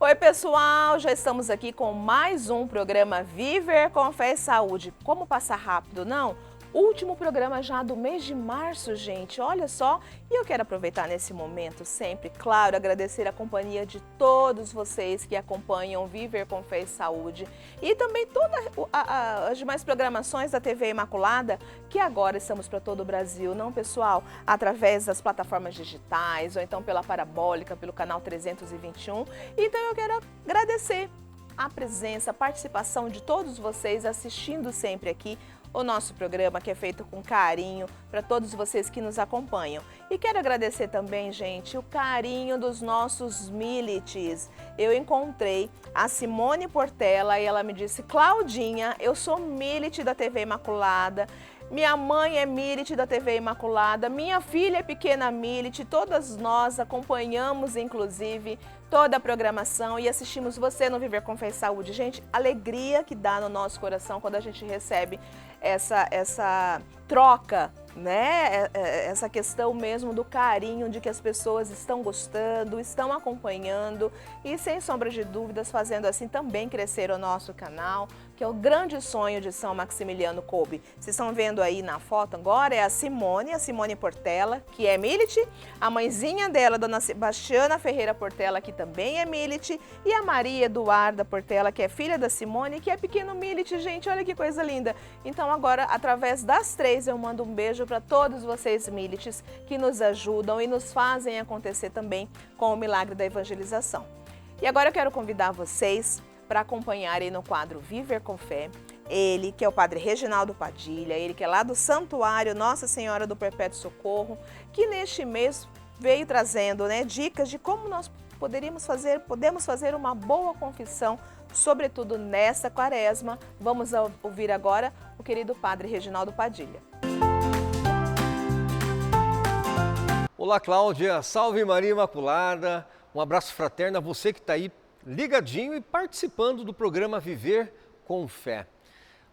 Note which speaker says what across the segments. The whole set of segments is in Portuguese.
Speaker 1: Oi, pessoal! Já estamos aqui com mais um programa Viver com Fé e Saúde. Como passar rápido, não? Último programa já do mês de março, gente, olha só. E eu quero aproveitar nesse momento sempre, claro, agradecer a companhia de todos vocês que acompanham Viver com Fé e Saúde e também todas as demais programações da TV Imaculada, que agora estamos para todo o Brasil, não, pessoal? Através das plataformas digitais ou então pela Parabólica, pelo canal 321. Então eu quero agradecer a presença, a participação de todos vocês assistindo sempre aqui o nosso programa, que é feito com carinho para todos vocês que nos acompanham. E quero agradecer também, gente, o carinho dos nossos milites. Eu encontrei a Simone Portela e ela me disse: Claudinha, eu sou milite da TV Imaculada, minha mãe é milite da TV Imaculada, minha filha é pequena milite, todas nós acompanhamos, inclusive, toda a programação e assistimos você no Viver com Fé e Saúde. Gente, alegria que dá no nosso coração quando a gente recebe essa troca, né? Essa questão mesmo do carinho, de que as pessoas estão gostando, estão acompanhando e, sem sombra de dúvidas, fazendo assim também crescer o nosso canal, que é o grande sonho de São Maximiliano Kolbe. Vocês estão vendo aí na foto agora, é a Simone Portela, que é milite, a mãezinha dela, Dona Sebastiana Ferreira Portela, que também é milite, e a Maria Eduarda Portela, que é filha da Simone, que é pequeno milite, gente, olha que coisa linda. Então agora, através das três, eu mando um beijo para todos vocês milites que nos ajudam e nos fazem acontecer também com o milagre da evangelização. E agora eu quero convidar vocês para acompanharem no quadro Viver com Fé, ele que é o Padre Reginaldo Padilha, ele que é lá do Santuário Nossa Senhora do Perpétuo Socorro, que neste mês veio trazendo, né, dicas de como nós podemos fazer uma boa confissão, sobretudo nessa quaresma. Vamos ouvir agora o querido Padre Reginaldo Padilha.
Speaker 2: Olá, Cláudia, salve Maria Imaculada, um abraço fraterno a você que está aí ligadinho e participando do programa Viver com Fé.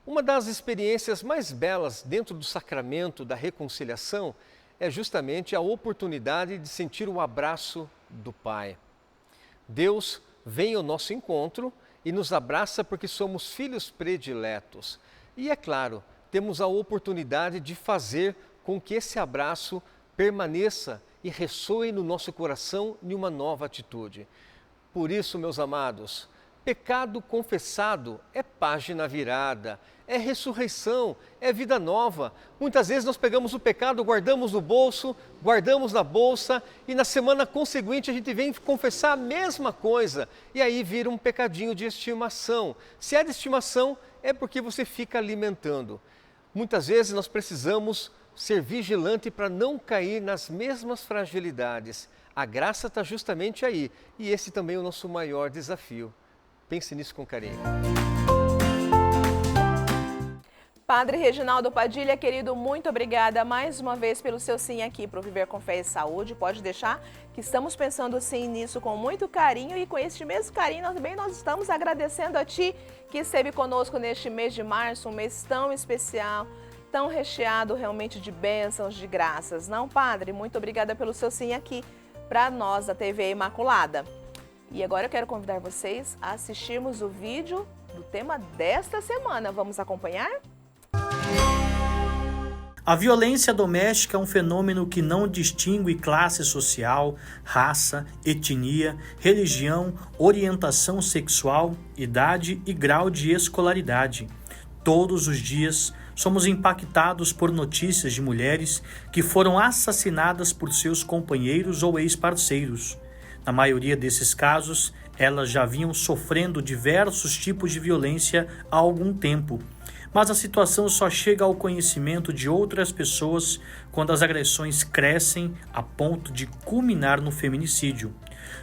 Speaker 2: Uma das experiências mais belas dentro do sacramento da reconciliação é justamente a oportunidade de sentir o abraço do Pai. Deus vem ao nosso encontro e nos abraça porque somos filhos prediletos. E é claro, temos a oportunidade de fazer com que esse abraço permaneça e ressoe no nosso coração em uma nova atitude. Por isso, meus amados, pecado confessado é página virada, é ressurreição, é vida nova. Muitas vezes nós pegamos o pecado, guardamos no bolso, guardamos na bolsa e na semana conseguinte a gente vem confessar a mesma coisa e aí vira um pecadinho de estimação. Se é de estimação, é porque você fica alimentando. Muitas vezes nós precisamos ser vigilante para não cair nas mesmas fragilidades. A graça está justamente aí e esse também é o nosso maior desafio. Pense nisso com carinho.
Speaker 1: Padre Reginaldo Padilha, querido, muito obrigada mais uma vez pelo seu sim aqui para o Viver com Fé e Saúde. Pode deixar que estamos pensando sim nisso com muito carinho e com este mesmo carinho nós estamos agradecendo a Ti que esteve conosco neste mês de março, um mês tão especial, tão recheado realmente de bênçãos, de graças. Não, Padre? Muito obrigada pelo seu sim aqui para nós da TV Imaculada. E agora eu quero convidar vocês a assistirmos o vídeo do tema desta semana. Vamos acompanhar?
Speaker 3: A violência doméstica é um fenômeno que não distingue classe social, raça, etnia, religião, orientação sexual, idade e grau de escolaridade. Todos os dias somos impactados por notícias de mulheres que foram assassinadas por seus companheiros ou ex-parceiros. Na maioria desses casos, elas já vinham sofrendo diversos tipos de violência há algum tempo, mas a situação só chega ao conhecimento de outras pessoas quando as agressões crescem a ponto de culminar no feminicídio.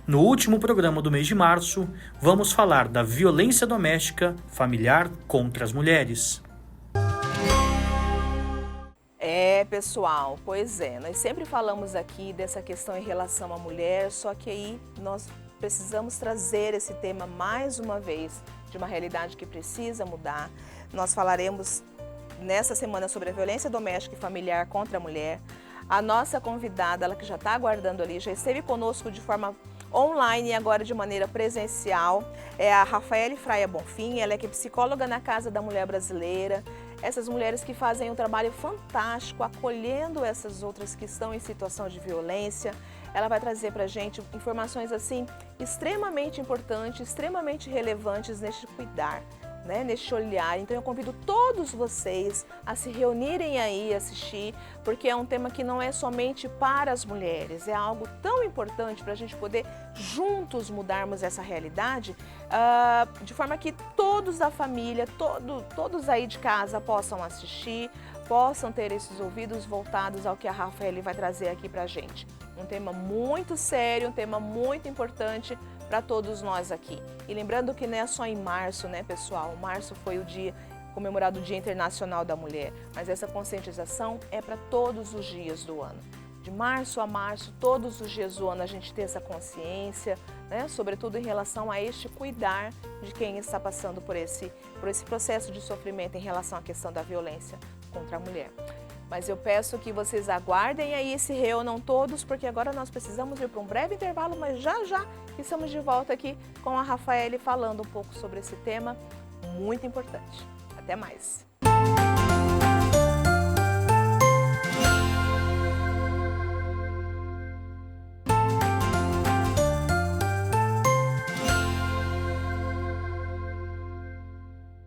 Speaker 3: No último programa do mês de março, vamos falar da violência doméstica familiar contra as mulheres.
Speaker 1: Pessoal, pois é, nós sempre falamos aqui dessa questão em relação à mulher, só que aí nós precisamos trazer esse tema mais uma vez, de uma realidade que precisa mudar. Nós falaremos nessa semana sobre a violência doméstica e familiar contra a mulher. A nossa convidada, ela que já está aguardando ali, já esteve conosco de forma online e agora de maneira presencial. É a Rafaele Fraia Bonfim, ela é que é psicóloga na Casa da Mulher Brasileira. Essas mulheres que fazem um trabalho fantástico, acolhendo essas outras que estão em situação de violência. Ela vai trazer para a gente informações assim extremamente importantes, extremamente relevantes neste cuidar, né, neste olhar. Então eu convido todos vocês a se reunirem aí, assistir, porque é um tema que não é somente para as mulheres, é algo tão importante para a gente poder juntos mudarmos essa realidade, de forma que todos da família, todos aí de casa possam assistir, possam ter esses ouvidos voltados ao que a Rafaele vai trazer aqui para a gente. Um tema muito sério, um tema muito importante para todos nós aqui. E lembrando que não é só em março, né, pessoal? Março foi o dia comemorado o Dia Internacional da Mulher, mas essa conscientização é para todos os dias do ano. De março a março, todos os dias do ano a gente ter essa consciência, né, sobretudo em relação a este cuidar de quem está passando por esse processo de sofrimento em relação à questão da violência contra a mulher. Mas eu peço que vocês aguardem aí, se reúnam todos, porque agora nós precisamos ir para um breve intervalo, mas já estamos de volta aqui com a Rafaele falando um pouco sobre esse tema muito importante. Até mais!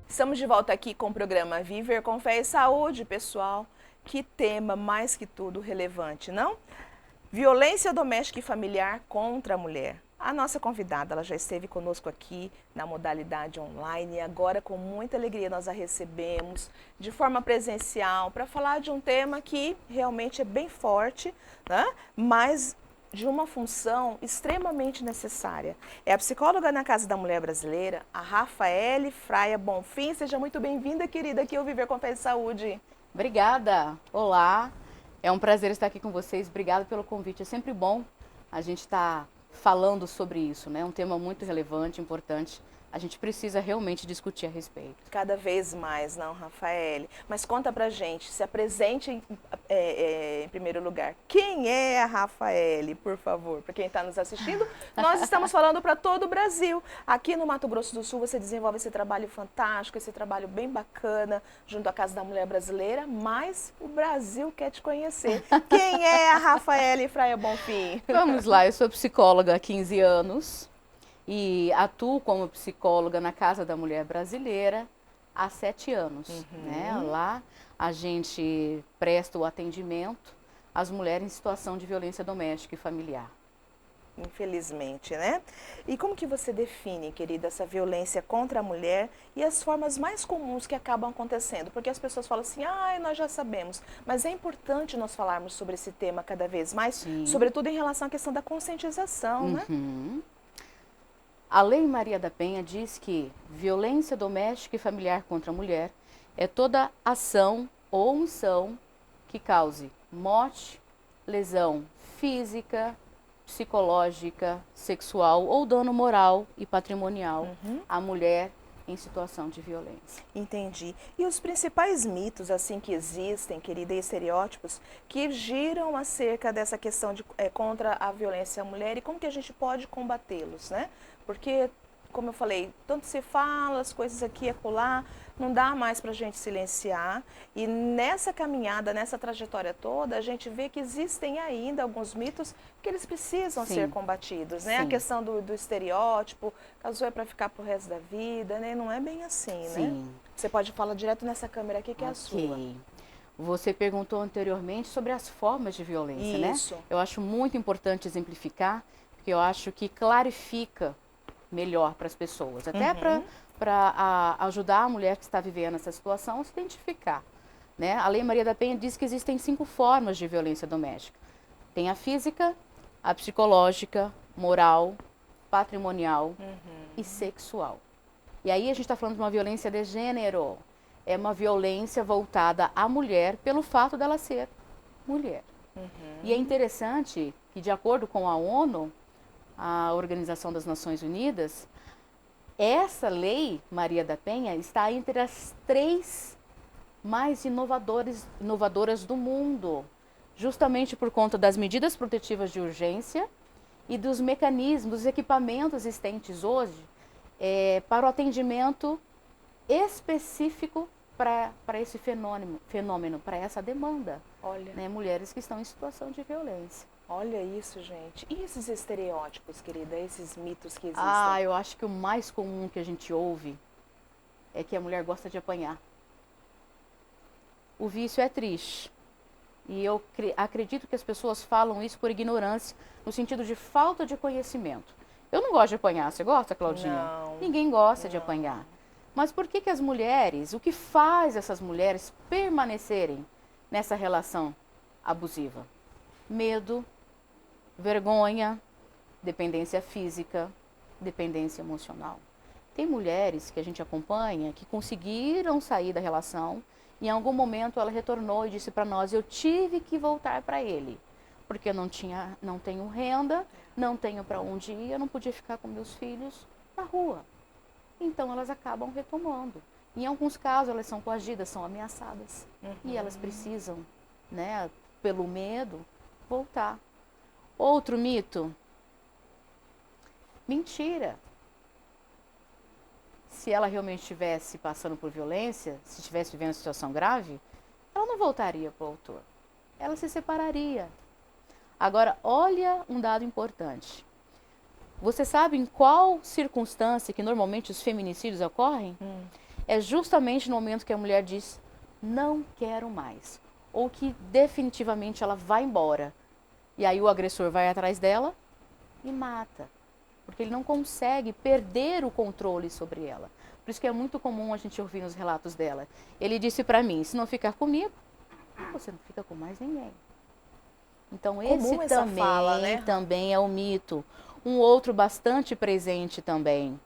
Speaker 1: Estamos de volta aqui com o programa Viver com Fé e Saúde, pessoal. Que tema mais que tudo relevante, não? Violência doméstica e familiar contra a mulher. A nossa convidada, ela já esteve conosco aqui na modalidade online e agora com muita alegria nós a recebemos de forma presencial para falar de um tema que realmente é bem forte, né? Mas de uma função extremamente necessária. É a psicóloga na Casa da Mulher Brasileira, a Rafaele Fraia Bonfim. Seja muito bem-vinda, querida, aqui ao Viver com Fé e Saúde.
Speaker 4: Obrigada! Olá! É um prazer estar aqui com vocês. Obrigada pelo convite. É sempre bom a gente estar falando sobre isso, né? É um tema muito relevante, importante. A gente precisa realmente discutir a respeito.
Speaker 1: Cada vez mais, não, Rafaele? Mas conta pra gente, se apresente em primeiro lugar. Quem é a Rafaele, por favor? Para quem está nos assistindo, nós estamos falando para todo o Brasil. Aqui no Mato Grosso do Sul você desenvolve esse trabalho fantástico, esse trabalho bem bacana, junto à Casa da Mulher Brasileira, mas o Brasil quer te conhecer. Quem é a Rafaele Fraia Bonfim?
Speaker 4: Vamos lá, eu sou psicóloga há 15 anos. E atuo como psicóloga na Casa da Mulher Brasileira há 7 anos. Né? Lá a gente presta o atendimento às mulheres em situação de violência doméstica e familiar.
Speaker 1: Infelizmente, né? E como que você define, querida, essa violência contra a mulher e as formas mais comuns que acabam acontecendo? Porque as pessoas falam assim, nós já sabemos, mas é importante nós falarmos sobre esse tema cada vez mais,
Speaker 4: Sim.
Speaker 1: Sobretudo em relação à questão da conscientização, né?
Speaker 4: A Lei Maria da Penha diz que violência doméstica e familiar contra a mulher é toda ação ou omissão que cause morte, lesão física, psicológica, sexual ou dano moral e patrimonial à mulher em situação de violência.
Speaker 1: Entendi. E os principais mitos assim que existem, querida, e estereótipos que giram acerca dessa questão de contra a violência à mulher e como que a gente pode combatê-los, né? Porque, como eu falei, tanto se fala, as coisas aqui e acolá, não dá mais para a gente silenciar. E nessa caminhada, nessa trajetória toda, a gente vê que existem ainda alguns mitos que eles precisam
Speaker 4: Sim.
Speaker 1: ser combatidos, né?
Speaker 4: Sim.
Speaker 1: A questão do estereótipo, casou é para ficar pro resto da vida, né? Não é bem assim,
Speaker 4: Sim.
Speaker 1: né? Você pode falar direto nessa câmera aqui que é a sua.
Speaker 4: Você perguntou anteriormente sobre as formas de violência,
Speaker 1: Isso.
Speaker 4: né? Eu acho muito importante exemplificar, porque eu acho que clarifica melhor para as pessoas, até para ajudar a mulher que está vivendo essa situação a se identificar. Né? A Lei Maria da Penha diz que existem 5 formas de violência doméstica. Tem a física, a psicológica, moral, patrimonial e sexual. E aí a gente está falando de uma violência de gênero. É uma violência voltada à mulher pelo fato dela ser mulher. E é interessante que, de acordo com a ONU, a Organização das Nações Unidas, essa lei Maria da Penha está entre as 3 mais inovadoras do mundo, justamente por conta das medidas protetivas de urgência e dos mecanismos, dos equipamentos existentes hoje para o atendimento específico para esse fenômeno, para essa demanda.
Speaker 1: Olha.
Speaker 4: Né? Mulheres que estão em situação de violência.
Speaker 1: Olha isso, gente. E esses estereótipos, querida? Esses mitos que existem?
Speaker 4: Ah, eu acho que o mais comum que a gente ouve é que a mulher gosta de apanhar. O vício é triste. E eu acredito que as pessoas falam isso por ignorância, no sentido de falta de conhecimento. Eu não gosto de apanhar. Você gosta, Claudinha?
Speaker 1: Não.
Speaker 4: Ninguém gosta de apanhar. Mas por que as mulheres, o que faz essas mulheres permanecerem nessa relação abusiva? Medo, vergonha, dependência física, dependência emocional. Tem mulheres que a gente acompanha que conseguiram sair da relação e em algum momento ela retornou e disse para nós: eu tive que voltar para ele, porque eu não tenho renda, não tenho para onde ir, eu não podia ficar com meus filhos na rua. Então elas acabam retomando. Em alguns casos elas são coagidas, são ameaçadas e elas precisam, né, pelo medo, voltar. Outro mito: mentira. Se ela realmente estivesse passando por violência, se estivesse vivendo uma situação grave, ela não voltaria para o autor. Ela se separaria. Agora, olha um dado importante. Você sabe em qual circunstância que normalmente os feminicídios ocorrem? É justamente no momento que a mulher diz: não quero mais. Ou que definitivamente ela vai embora. E aí o agressor vai atrás dela e mata. Porque ele não consegue perder o controle sobre ela. Por isso que é muito comum a gente ouvir nos relatos dela. Ele disse para mim: se não ficar comigo, você não fica com mais ninguém. Então esse também é o mito. Um outro bastante presente também.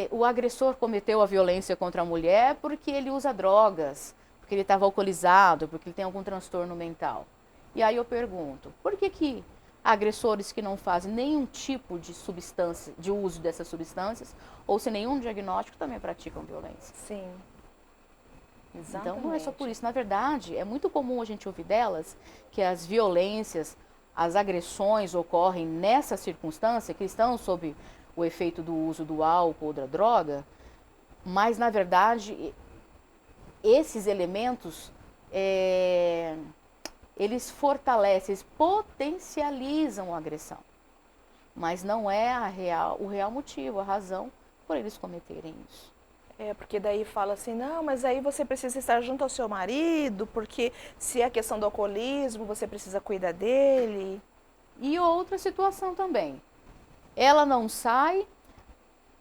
Speaker 4: O agressor cometeu a violência contra a mulher porque ele usa drogas, porque ele estava alcoolizado, porque ele tem algum transtorno mental. E aí eu pergunto: por que agressores que não fazem nenhum tipo de substância, de uso dessas substâncias, ou sem nenhum diagnóstico, também praticam violência?
Speaker 1: Sim. Exatamente.
Speaker 4: Então não é só por isso. Na verdade, é muito comum a gente ouvir delas que as violências, as agressões ocorrem nessa circunstância, que estão sob o efeito do uso do álcool ou da droga, mas na verdade esses elementos eles fortalecem, eles potencializam a agressão. Mas não é o real motivo, a razão por eles cometerem isso.
Speaker 1: Porque daí fala assim: não, mas aí você precisa estar junto ao seu marido, porque se é questão do alcoolismo, você precisa cuidar dele.
Speaker 4: E outra situação também. Ela não sai,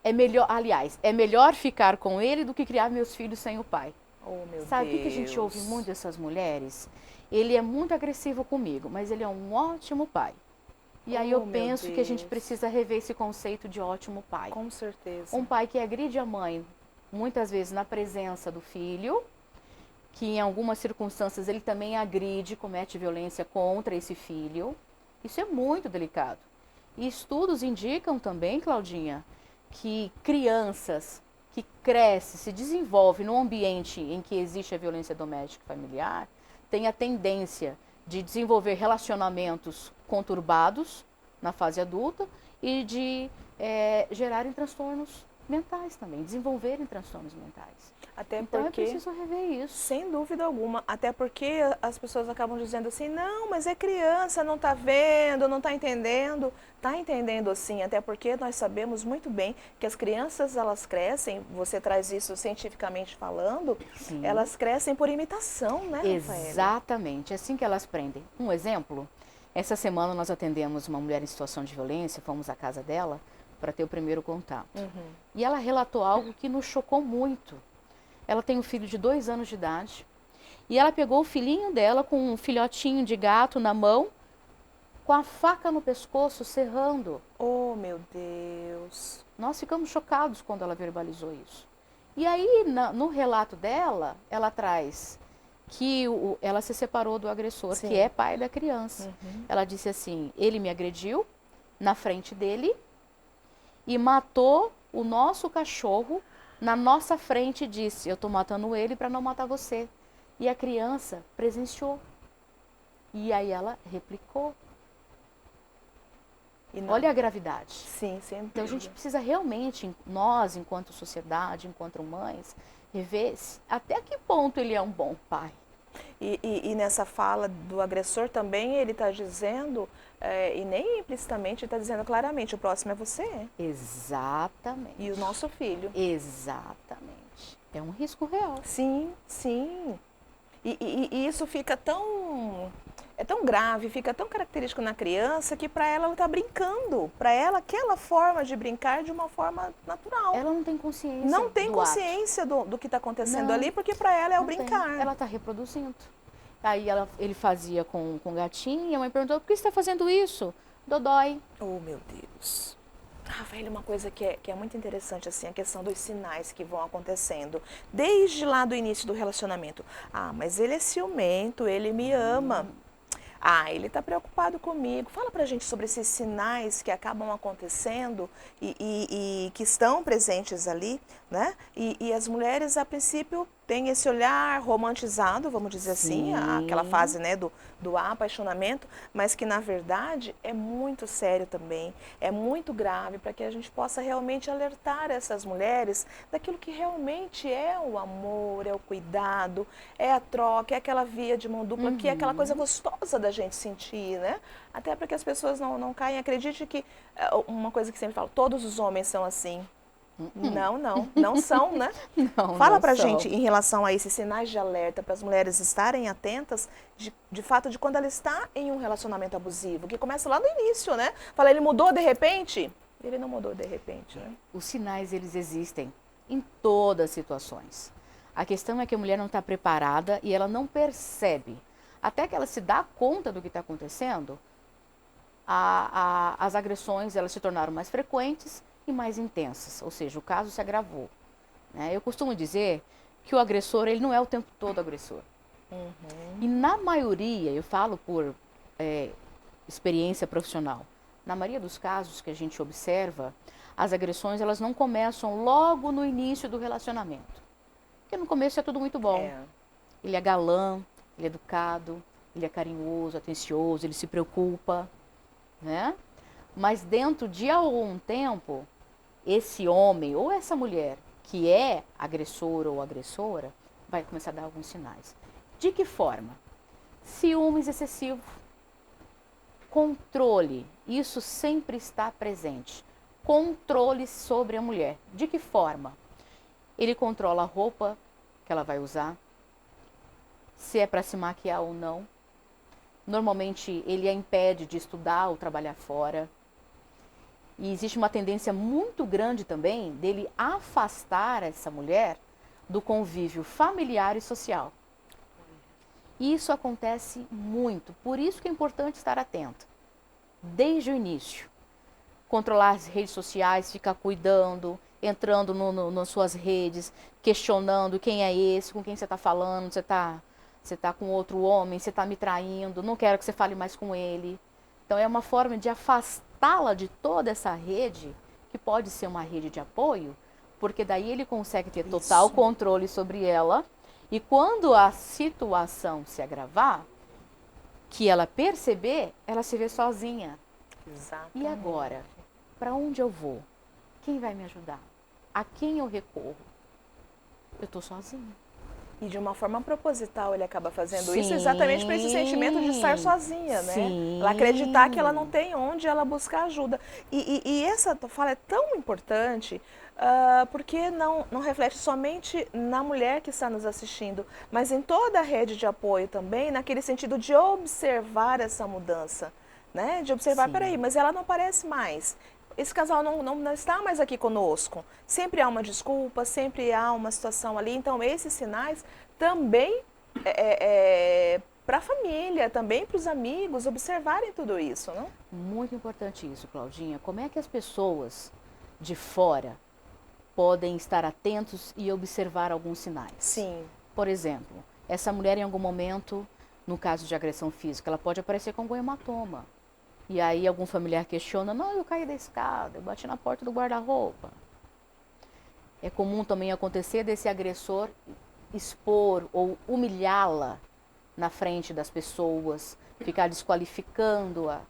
Speaker 4: é melhor ficar com ele do que criar meus filhos sem o pai.
Speaker 1: Oh, meu
Speaker 4: Sabe o
Speaker 1: Deus.
Speaker 4: que a gente ouve muito dessas mulheres? Ele é muito agressivo comigo, mas ele é um ótimo pai. E aí eu penso que a gente precisa rever esse conceito de ótimo pai.
Speaker 1: Com certeza.
Speaker 4: Um pai que agride a mãe, muitas vezes na presença do filho, que em algumas circunstâncias ele também agride, comete violência contra esse filho. Isso é muito delicado. E estudos indicam também, Claudinha, que crianças que crescem, se desenvolvem num ambiente em que existe a violência doméstica e familiar, têm a tendência de desenvolver relacionamentos conturbados na fase adulta e de gerarem transtornos mentais também, desenvolverem transtornos mentais.
Speaker 1: Até
Speaker 4: então
Speaker 1: porque,
Speaker 4: é preciso rever isso.
Speaker 1: Sem dúvida alguma, até porque as pessoas acabam dizendo assim: não, mas é criança, não está vendo, não está entendendo. Está entendendo sim, até porque nós sabemos muito bem que as crianças, elas crescem, você traz isso cientificamente falando,
Speaker 4: Sim.
Speaker 1: Elas crescem por imitação, né, Rafaela?
Speaker 4: Exatamente, é assim que elas aprendem. Um exemplo, essa semana nós atendemos uma mulher em situação de violência, fomos à casa dela para ter o primeiro contato. E ela relatou algo que nos chocou muito. Ela tem um filho de 2 anos de idade e ela pegou o filhinho dela com um filhotinho de gato na mão, com a faca no pescoço, serrando.
Speaker 1: Oh, meu Deus!
Speaker 4: Nós ficamos chocados quando ela verbalizou isso. E aí, no relato dela, ela traz que ela se separou do agressor,
Speaker 1: Sim.
Speaker 4: que é pai da criança. Ela disse assim: ele me agrediu na frente dele e matou o nosso cachorro na nossa frente e disse: eu estou matando ele para não matar você. E a criança presenciou. E aí ela replicou.
Speaker 1: E não.
Speaker 4: Olha a gravidade.
Speaker 1: Sim, sempre.
Speaker 4: Então a gente precisa realmente, nós, enquanto sociedade, enquanto mães, rever até que ponto ele é um bom pai.
Speaker 1: E nessa fala do agressor também ele está dizendo, e nem implicitamente, ele está dizendo claramente, o próximo é você.
Speaker 4: Exatamente.
Speaker 1: E o nosso filho.
Speaker 4: Exatamente. É um risco real.
Speaker 1: Sim, sim. E isso fica tão grave, fica tão característico na criança que para ela está brincando. Para ela, aquela forma de brincar é de uma forma natural.
Speaker 4: Ela não tem consciência.
Speaker 1: Não tem
Speaker 4: do
Speaker 1: consciência do que está acontecendo
Speaker 4: Não,
Speaker 1: ali, porque para ela é o
Speaker 4: não tem.
Speaker 1: brincar.
Speaker 4: Ela está reproduzindo. Aí ele fazia com o gatinho, e a mãe perguntou, por que você está fazendo isso? Dodói.
Speaker 1: Oh, meu Deus. Rafael, uma coisa que é muito interessante, assim, a questão dos sinais que vão acontecendo. Desde lá do início do relacionamento. Ah, mas ele é ciumento, ele me ama. Ah, ele está preocupado comigo. Fala pra gente sobre esses sinais que acabam acontecendo e que estão presentes ali, né? E as mulheres, a princípio, têm esse olhar romantizado, vamos dizer assim, aquela fase, né, do apaixonamento, mas que, na verdade, é muito sério também, é muito grave, para que a gente possa realmente alertar essas mulheres daquilo que realmente é o amor, é o cuidado, é a troca, é aquela via de mão dupla, que é aquela coisa gostosa da gente sentir, né? Até para que as pessoas não caem. Acredite que, uma coisa que sempre falo, todos os homens são assim. Não são, né? Fala pra gente em relação a esses sinais de alerta, para as mulheres estarem atentas, de fato, de quando ela está em um relacionamento abusivo, que começa lá no início, né? Fala, ele mudou de repente? Ele não mudou de repente, né?
Speaker 4: Os sinais, eles existem em todas as situações. A questão é que a mulher não está preparada e ela não percebe. Até que ela se dá conta do que está acontecendo, as agressões elas se tornaram mais frequentes e mais intensas, ou seja, o caso se agravou. Né? Eu costumo dizer que o agressor, ele não é o tempo todo agressor. E na maioria, eu falo por experiência profissional, na maioria dos casos que a gente observa, as agressões elas não começam logo no início do relacionamento. Porque no começo é tudo muito bom. Ele é galã, ele é educado, ele é carinhoso, atencioso, ele se preocupa, né? Mas dentro de algum tempo, esse homem ou essa mulher que é agressor ou agressora vai começar a dar alguns sinais. De que forma? Ciúmes excessivo, controle, isso sempre está presente. Controle sobre a mulher. De que forma? Ele controla a roupa que ela vai usar, se é para se maquiar ou não. Normalmente ele a impede de estudar ou trabalhar fora. E existe uma tendência muito grande também dele afastar essa mulher do convívio familiar e social. E isso acontece muito, por isso que é importante estar atento. Desde o início. Controlar as redes sociais, ficar cuidando, entrando nas suas redes, questionando quem é esse, com quem você está falando, você está com outro homem, você está me traindo, não quero que você fale mais com ele. Então é uma forma de afastá-la de toda essa rede, que pode ser uma rede de apoio, porque daí ele consegue ter total controle sobre ela, e quando a situação se agravar, que ela perceber, ela se vê sozinha.
Speaker 1: Exatamente.
Speaker 4: E agora? Para onde eu vou? Quem vai me ajudar? A quem eu recorro? Eu estou sozinha.
Speaker 1: E de uma forma proposital ele acaba fazendo isso
Speaker 4: Sim,
Speaker 1: exatamente para esse sentimento de estar sozinha, né?
Speaker 4: sim.
Speaker 1: Ela acreditar que ela não tem onde ela buscar ajuda. E essa fala é tão importante porque não reflete somente na mulher que está nos assistindo, mas em toda a rede de apoio também, naquele sentido de observar essa mudança, né? De observar,
Speaker 4: Sim.
Speaker 1: peraí, mas ela não aparece mais. Esse casal não está mais aqui conosco. Sempre há uma desculpa, sempre há uma situação ali. Então, esses sinais também para a família, também para os amigos, observarem tudo isso, não?
Speaker 4: Muito importante isso, Claudinha. Como é que as pessoas de fora podem estar atentos e observar alguns sinais?
Speaker 1: Sim.
Speaker 4: Por exemplo, essa mulher em algum momento, no caso de agressão física, ela pode aparecer com algum hematoma. E aí algum familiar questiona, não, eu caí da escada, eu bati na porta do guarda-roupa. É comum também acontecer desse agressor expor ou humilhá-la na frente das pessoas, ficar desqualificando-a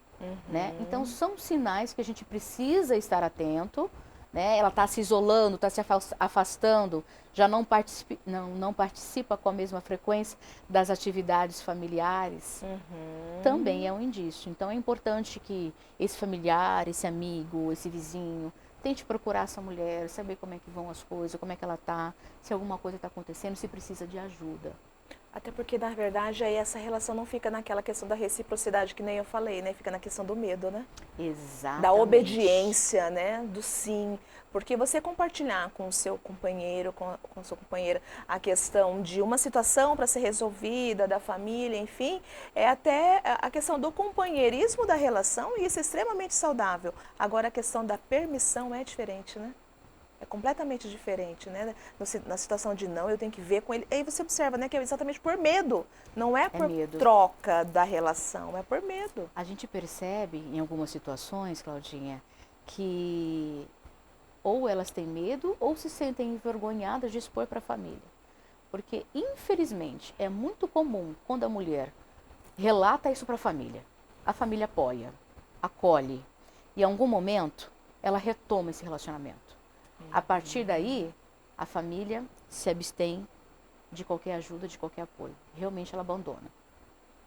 Speaker 4: né? Então, são sinais que a gente precisa estar atento, né? Ela está se isolando, está se afastando, já não participa com a mesma frequência das atividades familiares, também é um indício. Então, é importante que esse familiar, esse amigo, esse vizinho, tente procurar essa mulher, saber como é que vão as coisas, como é que ela está, se alguma coisa está acontecendo, se precisa de ajuda.
Speaker 1: Até porque, na verdade, aí essa relação não fica naquela questão da reciprocidade, que nem eu falei, né? Fica na questão do medo, né?
Speaker 4: Exatamente.
Speaker 1: Da obediência, né? Do sim. Porque você compartilhar com o seu companheiro, com a sua companheira, a questão de uma situação para ser resolvida, da família, enfim, é até a questão do companheirismo da relação, e isso é extremamente saudável. Agora, a questão da permissão é diferente, né? É completamente diferente, né? Na situação de não, eu tenho que ver com ele. Aí você observa, né, que é exatamente por medo. Não é por
Speaker 4: medo.
Speaker 1: troca da relação, é por medo.
Speaker 4: A gente percebe em algumas situações, Claudinha, que ou elas têm medo ou se sentem envergonhadas de expor para a família. Porque, infelizmente, é muito comum quando a mulher relata isso para a família apoia, acolhe, e em algum momento ela retoma esse relacionamento. A partir daí, a família se abstém de qualquer ajuda, de qualquer apoio. Realmente ela abandona.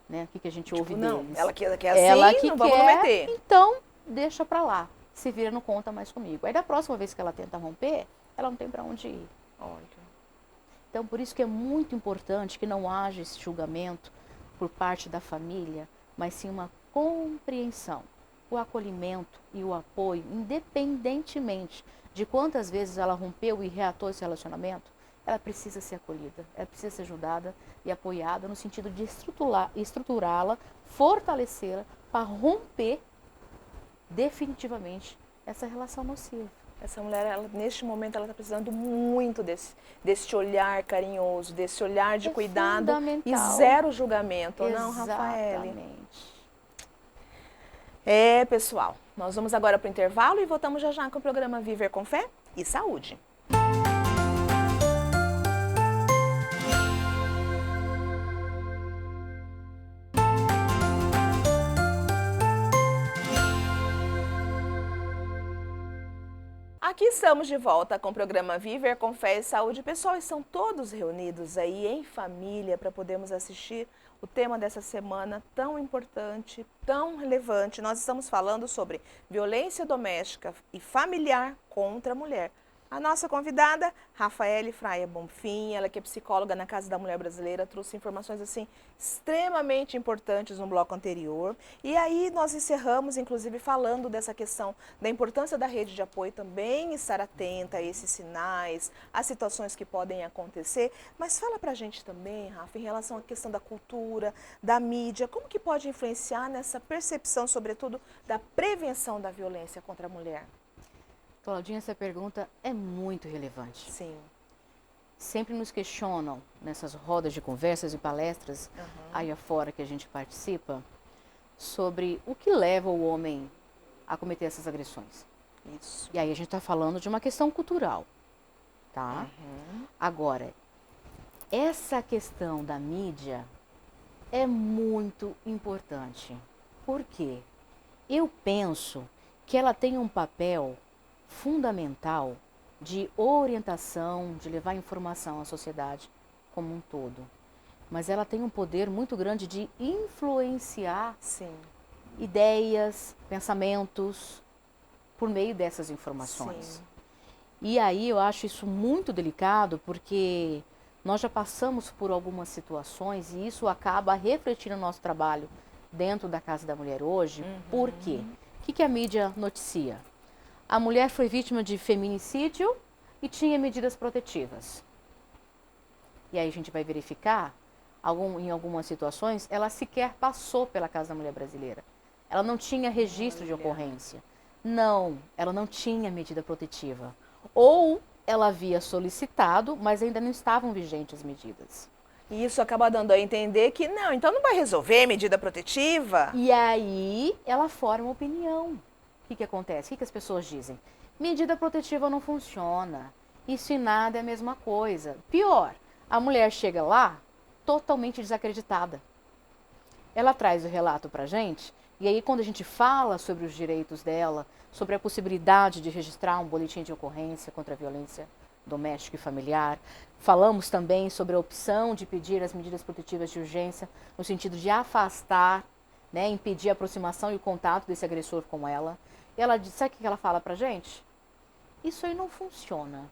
Speaker 4: Né? O que a gente ouve
Speaker 1: não,
Speaker 4: deles?
Speaker 1: ela quer assim,
Speaker 4: ela que
Speaker 1: não vamos
Speaker 4: quer,
Speaker 1: meter.
Speaker 4: Então, deixa pra lá. Se vira, não conta mais comigo. Aí da próxima vez que ela tenta romper, ela não tem pra onde ir.
Speaker 1: Olha.
Speaker 4: Então, por isso que é muito importante que não haja esse julgamento por parte da família, mas sim uma compreensão, o acolhimento e o apoio, independentemente de quantas vezes ela rompeu e reatou esse relacionamento, ela precisa ser acolhida, ela precisa ser ajudada e apoiada no sentido de estruturá-la, fortalecê-la para romper definitivamente essa relação nociva.
Speaker 1: Essa mulher, neste momento, ela está precisando muito desse olhar carinhoso, desse olhar de cuidado e zero julgamento, não, Rafael?
Speaker 4: Exatamente.
Speaker 1: É, pessoal, nós vamos agora para o intervalo e voltamos já já com o programa Viver com Fé e Saúde. Aqui estamos de volta com o programa Viver com Fé e Saúde. Pessoal, estão todos reunidos aí em família para podermos assistir o tema dessa semana tão importante, tão relevante. Nós estamos falando sobre violência doméstica e familiar contra a mulher. A nossa convidada, Rafaele Fraia Bonfim, ela que é psicóloga na Casa da Mulher Brasileira, trouxe informações assim extremamente importantes no bloco anterior. E aí nós encerramos, inclusive, falando dessa questão da importância da rede de apoio também, estar atenta a esses sinais, às situações que podem acontecer. Mas fala pra gente também, Rafa, em relação à questão da cultura, da mídia, como que pode influenciar nessa percepção, sobretudo, da prevenção da violência contra a mulher?
Speaker 4: Claudinha, essa pergunta é muito relevante.
Speaker 1: Sim.
Speaker 4: Sempre nos questionam nessas rodas de conversas e palestras aí afora que a gente participa sobre o que leva o homem a cometer essas agressões.
Speaker 1: Isso.
Speaker 4: E aí a gente está falando de uma questão cultural, tá? Agora, essa questão da mídia é muito importante. Por quê? Eu penso que ela tem um papel fundamental de orientação, de levar informação à sociedade como um todo. Mas ela tem um poder muito grande de influenciar ideias, pensamentos por meio dessas informações.
Speaker 1: Sim.
Speaker 4: E aí eu acho isso muito delicado porque nós já passamos por algumas situações e isso acaba refletindo no nosso trabalho dentro da Casa da Mulher hoje. Por quê? O que a mídia noticia? A mulher foi vítima de feminicídio e tinha medidas protetivas. E aí a gente vai verificar, em algumas situações, ela sequer passou pela Casa da Mulher Brasileira. Ela não tinha registro de ocorrência. Não, ela não tinha medida protetiva. Ou ela havia solicitado, mas ainda não estavam vigentes as medidas.
Speaker 1: E isso acaba dando a entender que não, então não vai resolver medida protetiva?
Speaker 4: E aí ela forma opinião. O que acontece? O que as pessoas dizem? Medida protetiva não funciona. Isso em nada é a mesma coisa. Pior, a mulher chega lá totalmente desacreditada. Ela traz o relato pra gente E aí, quando a gente fala sobre os direitos dela, sobre a possibilidade de registrar um boletim de ocorrência contra a violência doméstica e familiar, falamos também sobre a opção de pedir as medidas protetivas de urgência, no sentido de afastar, né, impedir a aproximação e o contato desse agressor com ela. E ela diz, sabe o que ela fala pra gente? Isso aí não funciona.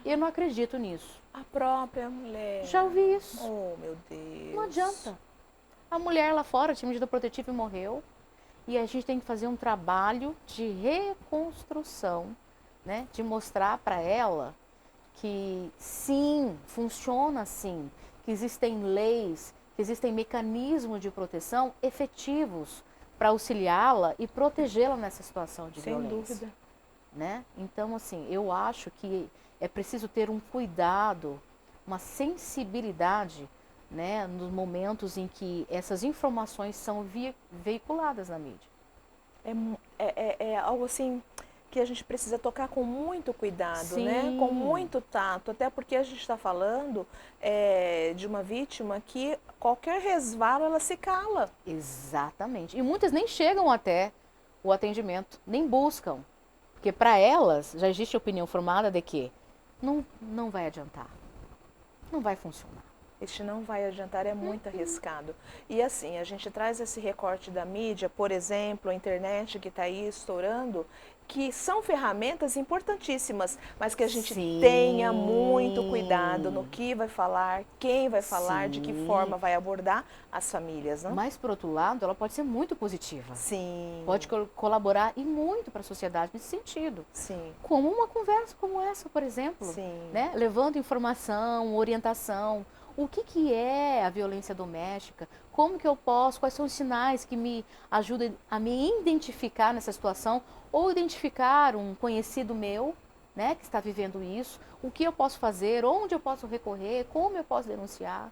Speaker 4: Eu não acredito nisso.
Speaker 1: A própria mulher.
Speaker 4: Já ouvi isso.
Speaker 1: Oh, meu Deus.
Speaker 4: Não adianta. A mulher lá fora tinha medida protetiva e morreu. E a gente tem que fazer um trabalho de reconstrução, né? De mostrar para ela que sim, funciona assim, que existem leis, que existem mecanismos de proteção efetivos para auxiliá-la e protegê-la nessa situação de violência.
Speaker 1: Sem dúvida.
Speaker 4: Né? Então, assim, eu acho que é preciso ter um cuidado, uma sensibilidade, né, nos momentos em que essas informações são veiculadas na mídia.
Speaker 1: É algo assim que a gente precisa tocar com muito cuidado,
Speaker 4: Sim.
Speaker 1: né? Com muito tato, até porque a gente está falando de uma vítima que qualquer resvalo ela se cala.
Speaker 4: Exatamente. E muitas nem chegam até o atendimento, nem buscam. Porque para elas já existe a opinião formada de que não vai adiantar, não vai funcionar.
Speaker 1: Este não vai adiantar, é muito arriscado. E assim, a gente traz esse recorte da mídia, por exemplo, a internet que está aí estourando, que são ferramentas importantíssimas, mas que a gente
Speaker 4: Sim.
Speaker 1: tenha muito cuidado no que vai falar, quem vai falar, de que
Speaker 4: Sim.
Speaker 1: forma vai abordar as famílias, não?
Speaker 4: Mas, por outro lado, ela pode ser muito positiva.
Speaker 1: Sim.
Speaker 4: Pode colaborar e muito para a sociedade nesse sentido.
Speaker 1: Sim.
Speaker 4: Como uma conversa como essa, por exemplo.
Speaker 1: Sim.
Speaker 4: Né? Levando informação, orientação. O que é a violência doméstica? Como que eu posso? Quais são os sinais que me ajudam a me identificar nessa situação? Ou identificar um conhecido meu, né, que está vivendo isso? O que eu posso fazer? Onde eu posso recorrer? Como eu posso denunciar?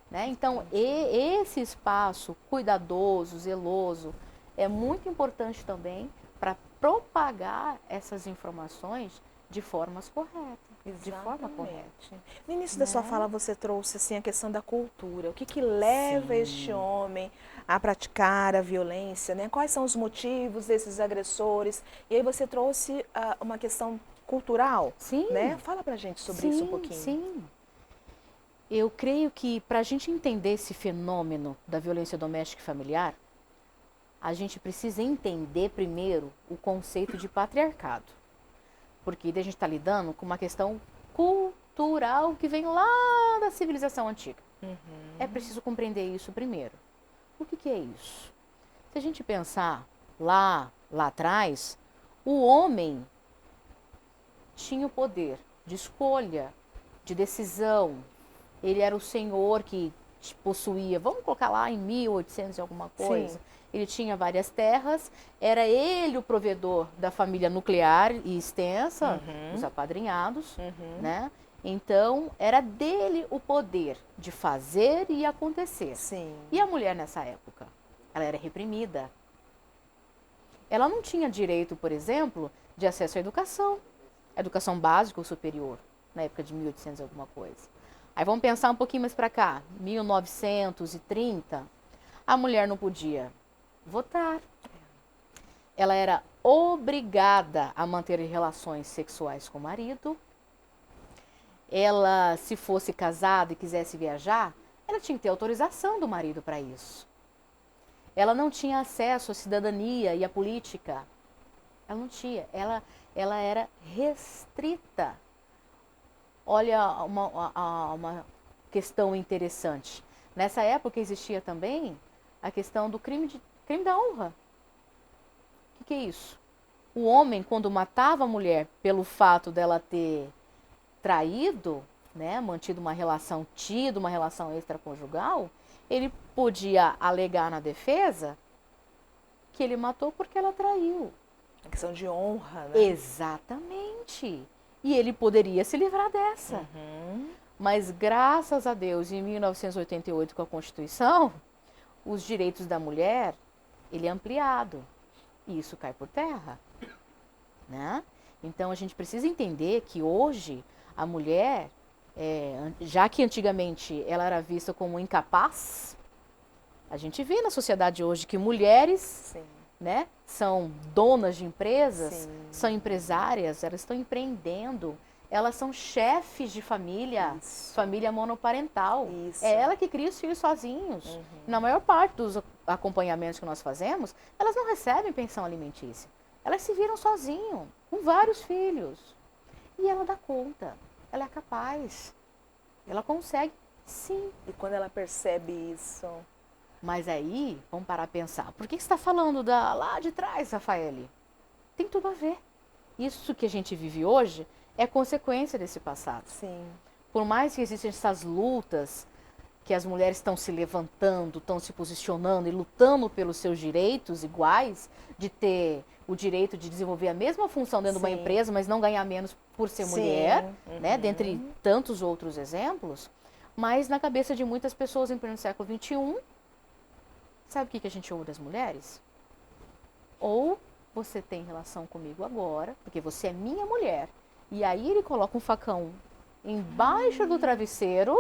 Speaker 4: Né? Então, esse espaço cuidadoso, zeloso, é muito importante também para propagar essas informações de formas corretas. De forma correta.
Speaker 1: No início da sua fala você trouxe assim, a questão da cultura. O que leva este homem a praticar a violência? Né? Quais são os motivos desses agressores? E aí você trouxe uma questão cultural.
Speaker 4: Sim.
Speaker 1: Né? Fala pra gente sobre isso um pouquinho.
Speaker 4: Sim. Eu creio que para a gente entender esse fenômeno da violência doméstica e familiar, a gente precisa entender primeiro o conceito de patriarcado. Porque a gente está lidando com uma questão cultural que vem lá da civilização antiga. É preciso compreender isso primeiro. O que é isso? Se a gente pensar lá atrás, o homem tinha o poder de escolha, de decisão. Ele era o senhor que possuía, vamos colocar lá em 1800 e alguma coisa. Sim. Ele tinha várias terras, era ele o provedor da família nuclear e extensa, os apadrinhados, né? Então, era dele o poder de fazer e acontecer.
Speaker 1: Sim.
Speaker 4: E a mulher nessa época? Ela era reprimida. Ela não tinha direito, por exemplo, de acesso à educação básica ou superior, na época de 1800 e alguma coisa. Aí vamos pensar um pouquinho mais para cá, 1930, a mulher não podia votar. Ela era obrigada a manter relações sexuais com o marido. Ela, se fosse casada e quisesse viajar, ela tinha que ter autorização do marido para isso. Ela não tinha acesso à cidadania e à política. Ela não tinha. Ela era restrita. Olha uma questão interessante. Nessa época existia também a questão do crime da honra. O que é isso? O homem, quando matava a mulher pelo fato dela ter traído, né, mantido uma relação, tido uma relação extraconjugal, ele podia alegar na defesa que ele matou porque ela traiu.
Speaker 1: A questão de honra, né?
Speaker 4: Exatamente. E ele poderia se livrar dessa. Mas, graças a Deus, em 1988, com a Constituição, os direitos da mulher, ele é ampliado. E isso cai por terra. Né? Então, a gente precisa entender que hoje a mulher, já que antigamente ela era vista como incapaz, A gente vê na sociedade hoje que mulheres,
Speaker 1: Sim.
Speaker 4: né, são donas de empresas,
Speaker 1: Sim.
Speaker 4: são empresárias, elas estão empreendendo, elas são chefes de família,
Speaker 1: Isso.
Speaker 4: família monoparental.
Speaker 1: Isso.
Speaker 4: É ela que cria os filhos sozinhos. Na maior parte dos acompanhamentos que nós fazemos, elas não recebem pensão alimentícia. Elas se viram sozinhas, com vários filhos. E ela dá conta, ela é capaz, ela consegue, sim.
Speaker 1: E quando ela percebe isso...
Speaker 4: Mas aí, vamos parar a pensar. Por que você está falando lá de trás, Rafaele? Tem tudo a ver. Isso que a gente vive hoje é consequência desse passado.
Speaker 1: Sim.
Speaker 4: Por mais que existam essas lutas, que as mulheres estão se levantando, estão se posicionando e lutando pelos seus direitos iguais, de ter o direito de desenvolver a mesma função dentro de uma
Speaker 1: Sim.
Speaker 4: empresa, mas não ganhar menos por ser
Speaker 1: Sim.
Speaker 4: mulher, né? Dentre tantos outros exemplos. Mas na cabeça de muitas pessoas em pleno século XXI, sabe o que a gente ouve das mulheres? Ou você tem relação comigo agora, porque você é minha mulher, e aí ele coloca um facão embaixo do travesseiro,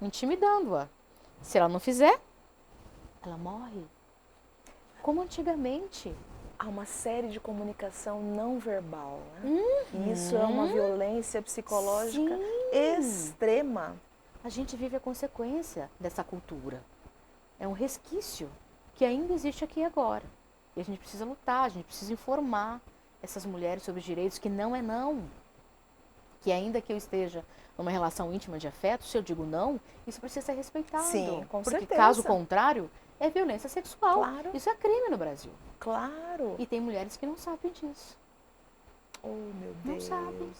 Speaker 4: intimidando-a. Se ela não fizer, ela morre. Como antigamente.
Speaker 1: Há uma série de comunicação não verbal, né? Isso é uma violência psicológica extrema.
Speaker 4: A gente vive a consequência dessa cultura. É um resquício que ainda existe aqui e agora. E a gente precisa lutar, a gente precisa informar essas mulheres sobre os direitos, que não é não. Que ainda que eu esteja numa relação íntima de afeto, se eu digo não, isso precisa ser respeitado.
Speaker 1: Sim, com
Speaker 4: Porque
Speaker 1: certeza.
Speaker 4: caso contrário, é violência sexual.
Speaker 1: Claro.
Speaker 4: Isso é crime no Brasil.
Speaker 1: Claro.
Speaker 4: E tem mulheres que não sabem disso.
Speaker 1: Oh, meu
Speaker 4: Não
Speaker 1: Deus.
Speaker 4: sabe.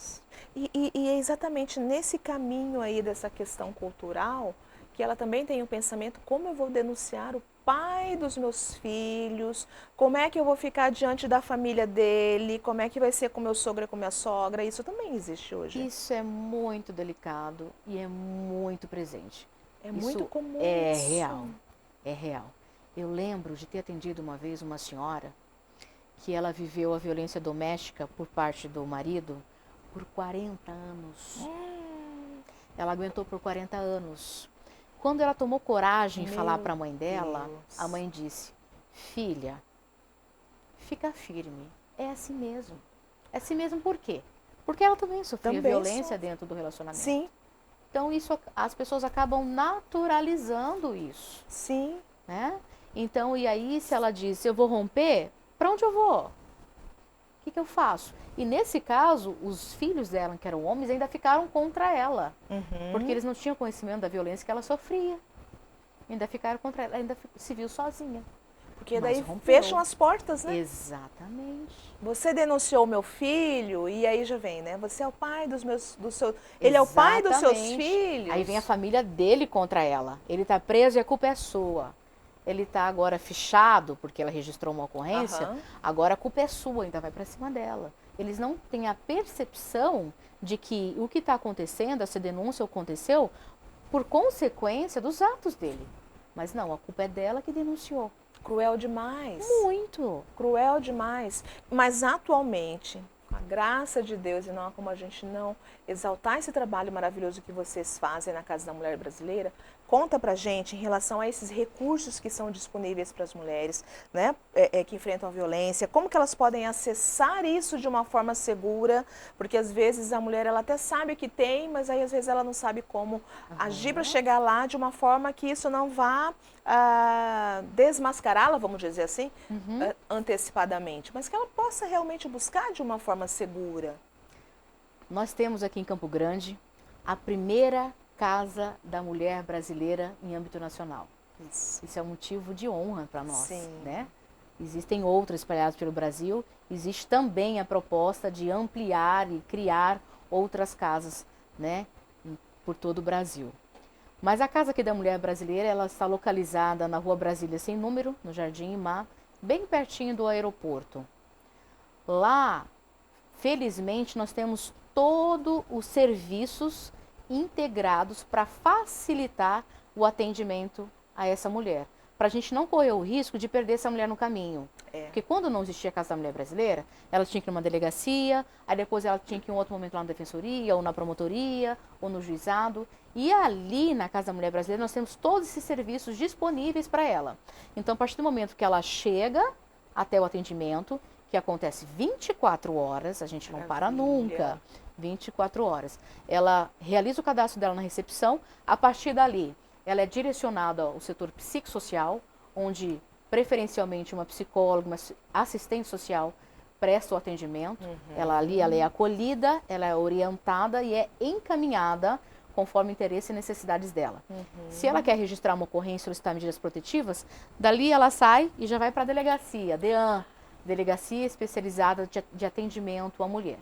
Speaker 1: E é exatamente nesse caminho aí dessa questão cultural que ela também tem o pensamento: como eu vou denunciar o pai dos meus filhos, como é que eu vou ficar diante da família dele, como é que vai ser com meu sogro e com minha sogra. Isso também existe hoje.
Speaker 4: Isso é muito delicado e é muito presente.
Speaker 1: É muito
Speaker 4: Isso
Speaker 1: comum.
Speaker 4: É
Speaker 1: isso.
Speaker 4: real, é real. Eu lembro de ter atendido uma vez uma senhora que ela viveu a violência doméstica por parte do marido por 40 anos. Ela aguentou por 40 anos. Quando ela tomou coragem de falar para a mãe dela,
Speaker 1: Deus.
Speaker 4: a mãe disse: filha, fica firme, é assim mesmo. É assim mesmo por quê? Porque ela também sofria
Speaker 1: Também
Speaker 4: violência
Speaker 1: sofre.
Speaker 4: dentro do relacionamento.
Speaker 1: Sim,
Speaker 4: Então isso, as pessoas acabam naturalizando isso,
Speaker 1: sim.
Speaker 4: né? Então, e aí se ela diz: eu vou romper, para onde eu vou? O que eu faço? E nesse caso, os filhos dela, que eram homens, ainda ficaram contra ela. Porque eles não tinham conhecimento da violência que ela sofria. Ainda ficaram contra ela, ainda se viu sozinha.
Speaker 1: Porque
Speaker 4: Mas
Speaker 1: daí
Speaker 4: rompeu.
Speaker 1: fecham as portas, né?
Speaker 4: Exatamente.
Speaker 1: Você denunciou meu filho e aí já vem, né? Você é o pai dos meus, ele é o pai dos seus
Speaker 4: Exatamente.
Speaker 1: filhos.
Speaker 4: Aí vem a família dele contra ela. Ele está preso e a culpa é sua. Ele está agora fichado, porque ela registrou uma ocorrência,
Speaker 1: Aham.
Speaker 4: agora a culpa é sua, ainda vai para cima dela. Eles não têm a percepção de que o que está acontecendo, essa denúncia aconteceu por consequência dos atos dele. Mas não, a culpa é dela que denunciou.
Speaker 1: Cruel demais.
Speaker 4: Muito.
Speaker 1: Cruel demais. Mas atualmente, com a graça de Deus, e não há como a gente não exaltar esse trabalho maravilhoso que vocês fazem na Casa da Mulher Brasileira, conta pra gente em relação a esses recursos que são disponíveis para as mulheres, né, que enfrentam a violência, como que elas podem acessar isso de uma forma segura, porque às vezes a mulher ela até sabe que tem, mas aí às vezes ela não sabe como agir para chegar lá de uma forma que isso não vá desmascará-la, vamos dizer assim, antecipadamente, mas que ela possa realmente buscar de uma forma segura.
Speaker 4: Nós temos aqui em Campo Grande a primeira Casa da Mulher Brasileira em âmbito nacional. Isso é um motivo de honra para nós,
Speaker 1: Sim.
Speaker 4: né? Existem outras espalhadas pelo Brasil. Existe também a proposta de ampliar e criar outras casas, né, por todo o Brasil. Mas a Casa aqui da Mulher Brasileira, ela está localizada na Rua Brasília Sem Número, no Jardim Imá, bem pertinho do aeroporto. Lá, felizmente, nós temos todos os serviços integrados para facilitar o atendimento a essa mulher. para a gente não correr o risco de perder essa mulher no caminho. Porque quando não existia a Casa da Mulher Brasileira, ela tinha que ir numa delegacia, aí depois ela tinha que ir em outro momento lá na defensoria, ou na promotoria, ou no juizado. E ali na Casa da Mulher Brasileira nós temos todos esses serviços disponíveis para ela. Então, a partir do momento que ela chega até o atendimento, que acontece 24 horas, a gente não para nunca, 24 horas. Ela realiza o cadastro dela na recepção, a partir dali ela é direcionada ao setor psicossocial, onde preferencialmente uma psicóloga, uma assistente social presta o atendimento. Ela é acolhida, ela é orientada e é encaminhada conforme o interesse e necessidades dela. Se ela quer registrar uma ocorrência, solicitar medidas protetivas, dali ela sai e já vai para a delegacia, DEAN, Delegacia Especializada de Atendimento à Mulher.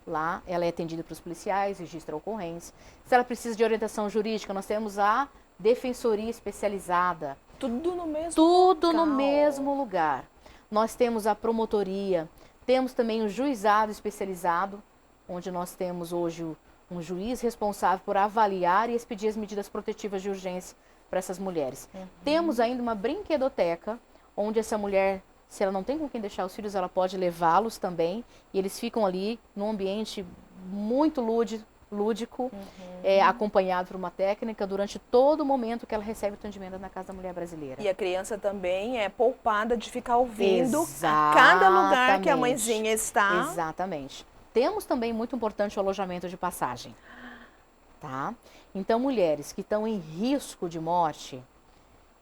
Speaker 4: Lá ela é atendida pelos policiais, registra a ocorrência. Se ela precisa de orientação jurídica, nós temos a Defensoria Especializada.
Speaker 1: Tudo no mesmo
Speaker 4: Tudo
Speaker 1: local.
Speaker 4: no mesmo lugar. Nós temos a promotoria, temos também o juizado especializado, onde nós temos hoje um juiz responsável por avaliar e expedir as medidas protetivas de urgência para essas mulheres. Temos ainda uma brinquedoteca, onde essa mulher, se ela não tem com quem deixar os filhos, ela pode levá-los também, e eles ficam ali num ambiente muito lúdico, acompanhado por uma técnica durante todo o momento que ela recebe o atendimento na Casa da Mulher Brasileira.
Speaker 1: E a criança também é poupada de ficar ouvindo a cada lugar que a mãezinha está.
Speaker 4: Exatamente. Temos também, muito importante, o alojamento de passagem. Tá? Então, mulheres que estão em risco de morte,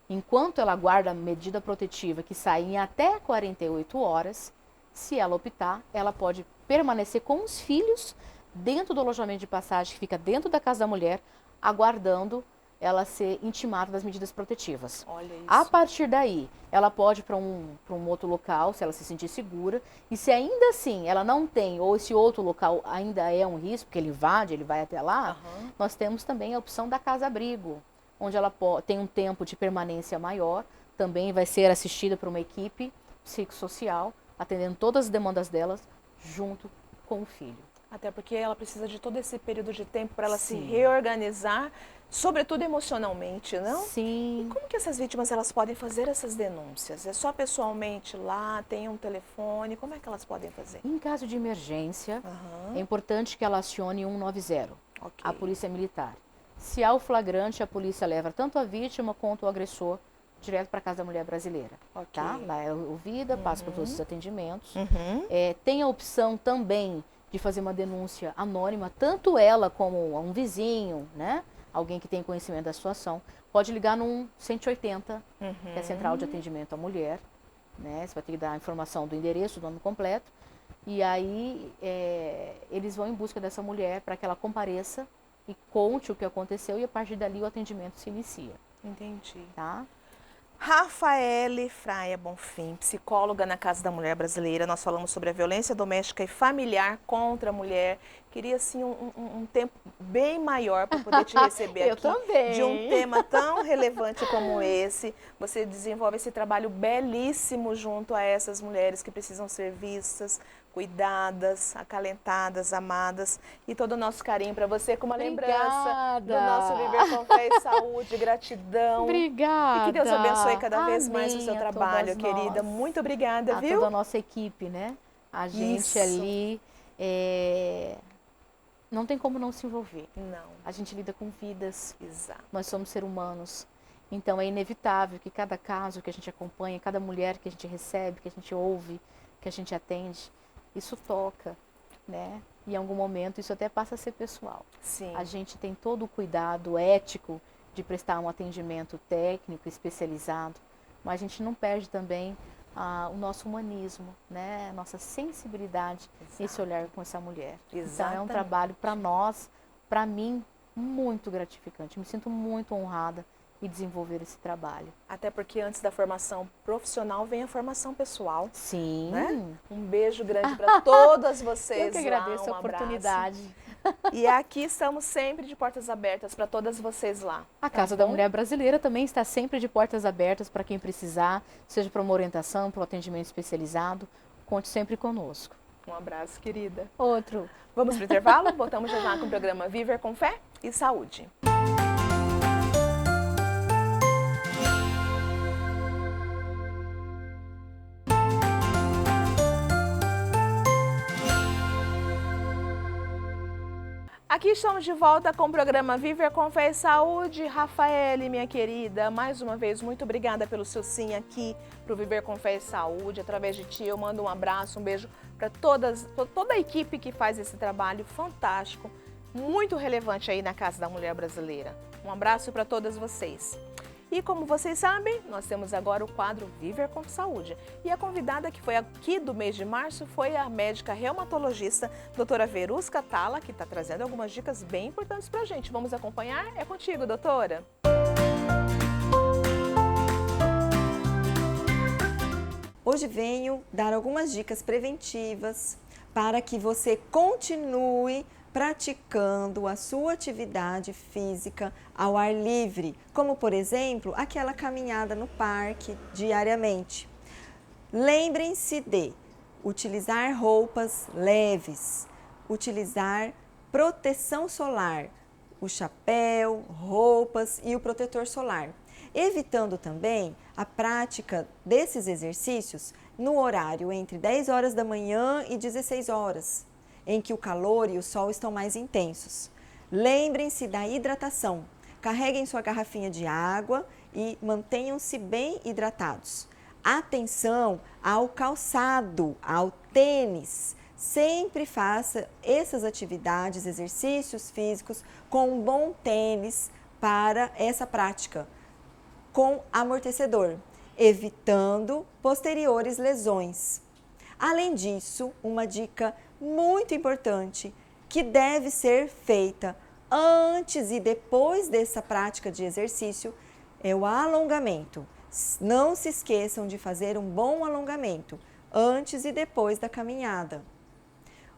Speaker 4: enquanto ela aguarda a medida protetiva que sai em até 48 horas, se ela optar, ela pode permanecer com os filhos dentro do alojamento de passagem, que fica dentro da Casa da Mulher, aguardando ela ser intimada das medidas protetivas.
Speaker 1: Olha isso.
Speaker 4: A partir daí, ela pode ir para um outro local, se ela se sentir segura, e se ainda assim ela não tem, ou esse outro local ainda é um risco, porque ele invade, ele vai até lá, nós temos também a opção da casa-abrigo, onde ela tem um tempo de permanência maior, também vai ser assistida por uma equipe psicossocial, atendendo todas as demandas delas, junto com o filho.
Speaker 1: Até porque ela precisa de todo esse período de tempo para ela se reorganizar, sobretudo emocionalmente, não?
Speaker 4: Sim.
Speaker 1: E como que essas vítimas elas podem fazer essas denúncias? É só pessoalmente lá, tem um telefone, como é que elas podem fazer?
Speaker 4: Em caso de emergência, é importante que ela acione 190, a Polícia Militar. Se há o flagrante, a polícia leva tanto a vítima quanto o agressor direto para a Casa da Mulher Brasileira. Tá? Lá é ouvida, passa por todos os atendimentos. Tem a opção também de fazer uma denúncia anônima, tanto ela como um vizinho, né? Alguém que tem conhecimento da situação, pode ligar num 180, que é a Central de Atendimento à Mulher, né? Você vai ter que dar a informação do endereço, do nome completo, e aí eles vão em busca dessa mulher para que ela compareça e conte o que aconteceu, e a partir dali o atendimento se inicia.
Speaker 1: Entendi.
Speaker 4: Tá?
Speaker 1: Rafaele Fraia Bonfim, psicóloga na Casa da Mulher Brasileira. Nós falamos sobre a violência doméstica e familiar contra a mulher. Queria, assim, um tempo bem maior para poder te receber aqui.
Speaker 4: Também.
Speaker 1: De um tema tão relevante como esse. Você desenvolve esse trabalho belíssimo junto a essas mulheres que precisam ser vistas, cuidadas, acalentadas, amadas, e todo o nosso carinho para você com uma lembrança do nosso Viver com Fé e Saúde, gratidão.
Speaker 4: Obrigada.
Speaker 1: E que Deus abençoe cada vez mais o
Speaker 4: Amém,
Speaker 1: seu
Speaker 4: a
Speaker 1: trabalho,
Speaker 4: todas
Speaker 1: querida.
Speaker 4: nós.
Speaker 1: Muito obrigada, viu?
Speaker 4: Toda a nossa equipe, né? A gente
Speaker 1: Isso.
Speaker 4: ali não tem como não se envolver.
Speaker 1: Não,
Speaker 4: A gente lida com vidas,
Speaker 1: exato.
Speaker 4: nós somos seres humanos. Então é inevitável que cada caso que a gente acompanha, cada mulher que a gente recebe, que a gente ouve, que a gente atende, isso toca, né? E em algum momento isso até passa a ser pessoal.
Speaker 1: Sim.
Speaker 4: A gente tem todo o cuidado ético de prestar um atendimento técnico, especializado, mas a gente não perde também o nosso humanismo, né? A nossa sensibilidade, esse olhar com essa mulher. Então é um
Speaker 1: Exatamente.
Speaker 4: trabalho para nós, para mim, muito gratificante. Me sinto muito honrada em desenvolver esse trabalho.
Speaker 1: Até porque antes da formação profissional vem a formação pessoal.
Speaker 4: Sim.
Speaker 1: Né? Um beijo grande para todas vocês.
Speaker 4: Eu que agradeço
Speaker 1: lá,
Speaker 4: a oportunidade.
Speaker 1: E aqui estamos sempre de portas abertas para todas vocês lá.
Speaker 4: A Casa da Mulher Brasileira também está sempre de portas abertas para quem precisar, seja para uma orientação, para um atendimento especializado. Conte sempre conosco.
Speaker 1: Um abraço, querida.
Speaker 4: Outro.
Speaker 1: Vamos para o intervalo? Voltamos já com o programa Viver com Fé e Saúde. Aqui estamos de volta com o programa Viver com Fé e Saúde. Rafaele, minha querida, mais uma vez, muito obrigada pelo seu sim aqui para o Viver com Fé e Saúde. Através de ti, eu mando um abraço, um beijo para toda a equipe que faz esse trabalho fantástico, muito relevante aí na Casa da Mulher Brasileira. Um abraço para todas vocês. E como vocês sabem, nós temos agora o quadro Viver com Saúde. E a convidada que foi aqui do mês de março foi a médica reumatologista, doutora Verusca Talla, que está trazendo algumas dicas bem importantes para a gente. Vamos acompanhar? É contigo, doutora.
Speaker 5: Hoje venho dar algumas dicas preventivas para que você continue praticando a sua atividade física ao ar livre, como por exemplo, aquela caminhada no parque diariamente. Lembrem-se de utilizar roupas leves, utilizar proteção solar, o chapéu, roupas e o protetor solar, evitando também a prática desses exercícios no horário entre 10 horas da manhã e 16 horas, em que o calor e o sol estão mais intensos. Lembrem-se da hidratação. Carreguem sua garrafinha de água e mantenham-se bem hidratados. Atenção ao calçado, ao tênis. Sempre faça essas atividades, exercícios físicos com um bom tênis para essa prática, com amortecedor, evitando posteriores lesões. Além disso, uma dica muito importante que deve ser feita antes e depois dessa prática de exercício é o alongamento. Não se esqueçam de fazer um bom alongamento antes e depois da caminhada.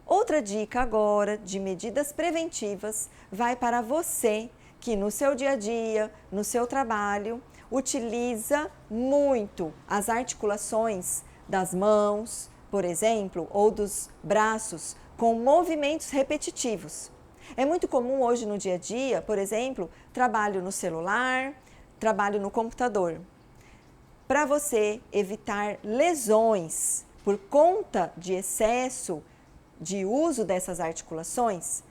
Speaker 5: Outra dica agora de medidas preventivas vai para você que no seu dia a dia, no seu trabalho, utiliza muito as articulações das mãos, por exemplo, ou dos braços, com movimentos repetitivos. É muito comum hoje no dia a dia, por exemplo, trabalho no celular, trabalho no computador. Para você evitar lesões por conta de excesso de uso dessas articulações,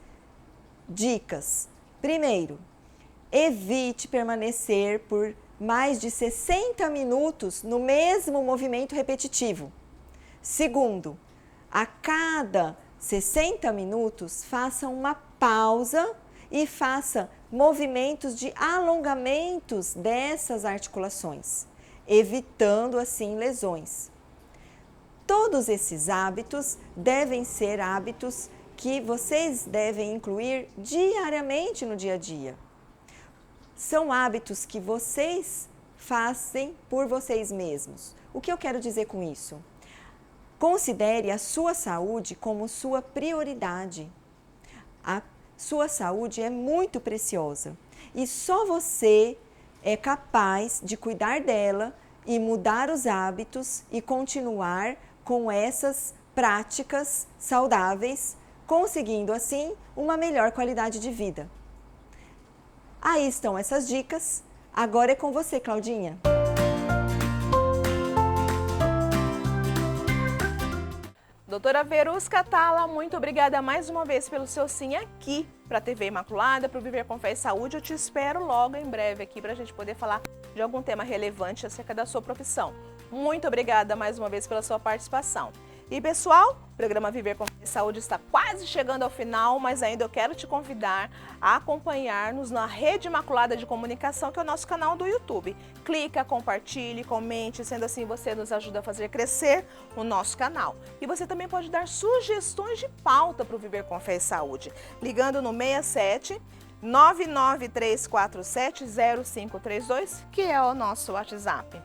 Speaker 5: dicas. Primeiro, evite permanecer por mais de 60 minutos no mesmo movimento repetitivo. Segundo, a cada 60 minutos, faça uma pausa e faça movimentos de alongamentos dessas articulações, evitando assim lesões. Todos esses hábitos devem ser hábitos que vocês devem incluir diariamente no dia a dia. São hábitos que vocês fazem por vocês mesmos. O que eu quero dizer com isso? Considere a sua saúde como sua prioridade. A sua saúde é muito preciosa e só você é capaz de cuidar dela e mudar os hábitos e continuar com essas práticas saudáveis, conseguindo assim uma melhor qualidade de vida. Aí estão essas dicas. Agora é com você, Claudinha.
Speaker 1: Doutora Verusca Talla, muito obrigada mais uma vez pelo seu sim aqui para a TV Imaculada, para o Viver com Fé e Saúde. Eu te espero logo em breve aqui para a gente poder falar de algum tema relevante acerca da sua profissão. Muito obrigada mais uma vez pela sua participação. E pessoal, o programa Viver com Fé e Saúde está quase chegando ao final, mas ainda eu quero te convidar a acompanhar-nos na Rede Imaculada de Comunicação, que é o nosso canal do YouTube. Clica, compartilhe, comente, sendo assim você nos ajuda a fazer crescer o nosso canal. E você também pode dar sugestões de pauta para o Viver com Fé e Saúde, ligando no 67 99347 0532, que é o nosso WhatsApp.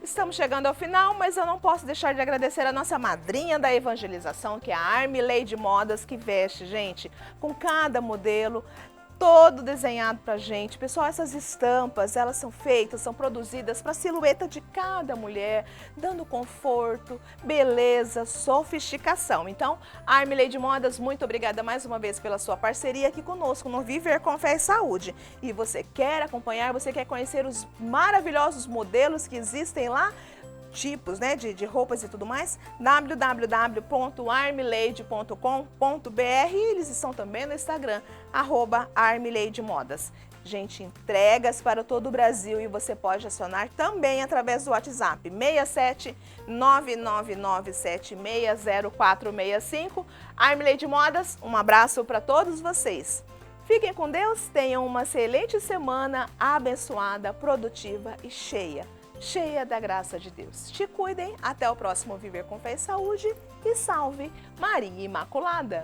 Speaker 1: Estamos chegando ao final, mas eu não posso deixar de agradecer a nossa madrinha da evangelização, que é a Armileide Modas, que veste, gente, com cada modelo, todo desenhado pra gente. Pessoal, essas estampas, elas são feitas, são produzidas para a silhueta de cada mulher, dando conforto, beleza, sofisticação. Então, Armileide Modas, muito obrigada mais uma vez pela sua parceria aqui conosco no Viver com Fé e Saúde. E você quer acompanhar, você quer conhecer os maravilhosos modelos que existem lá? tipos, né, de roupas e tudo mais, www.armlady.com.br, e eles estão também no Instagram, @armladymodas. Gente, entregas para todo o Brasil e você pode acionar também através do WhatsApp 67 999760465. Armlady Modas, um abraço para todos vocês. Fiquem com Deus, tenham uma excelente semana, abençoada, produtiva e cheia da graça de Deus. Te cuidem, até o próximo Viver com Fé e Saúde e salve Maria Imaculada!